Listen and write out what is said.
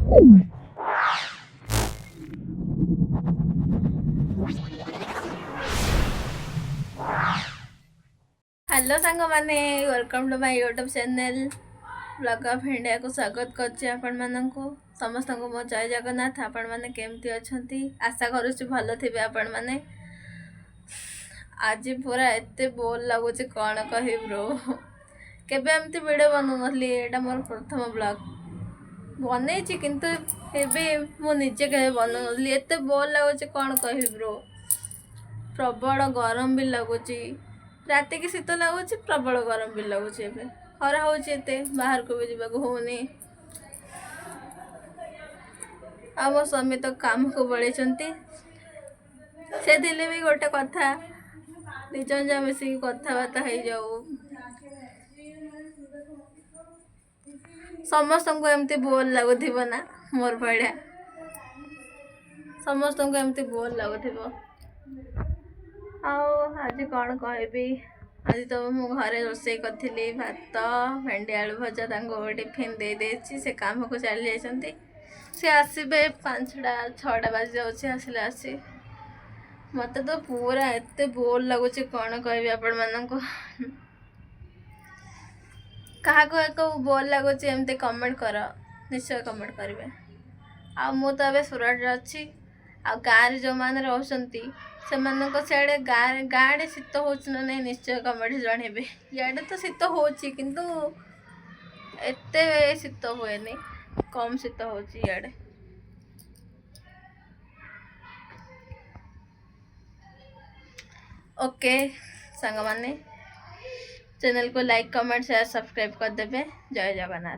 Hello सांग माने welcome to my YouTube channel blog of India को स्वागत करछि आपण मानन को समस्त को मो जय जगन्नाथ। आपण माने केमती अछंती आशा करूछि भलो थिबे। आपण माने आज पूरा एते बोल लागुछि कोन कहि ब्रो। केबे एमती वीडियो बनउ नथली एटा मोर प्रथम ब्लॉग बनेछि किंतु एबे मो निजे केबे बनउ नथली एते बोल लागुछि कोन कहि ब्रो। प्रबल गरम भी लगुच राति की शीत लगुच प्रबल गरम भी लगुच खरा हो बाहर को भी जावाक होनी। आ मो स्वामी तो काम को बढ़ी से दिले भी गोटे कथा निज मिसिक कथबार्ता हो जाऊ समस्त को एमती बोल लगुव ना मोर भाया समस्त को एमती बोल लगुव। आज कौन कहबी आज तो मु घरे रोषे करी भात भेंडी आलू भजा टिफिन दे देछि से काम को चली जाती से आसबे 5टा 6टा बाजी जाऊँगी आसले आसी मत तो पूरा एत बोर लगुच कौन कहबी आपण मानक क्या एक बोर लगुच एमती कमेंट कर निश्चय कमेंट करेंगे। आ मु तो ए सुरट अच्छी आ गाँव जो मैंने रोचती से गाँव शीत हो नहीं निश्चय कमेंट जनइबे। इे तो शीत हो किंतु एते शीत हुए कम शीत हो इे। ओके सांग माने चैनल को लाइक कमेंट शेयर सब्सक्राइब कर देबे। जय जगन्नाथ।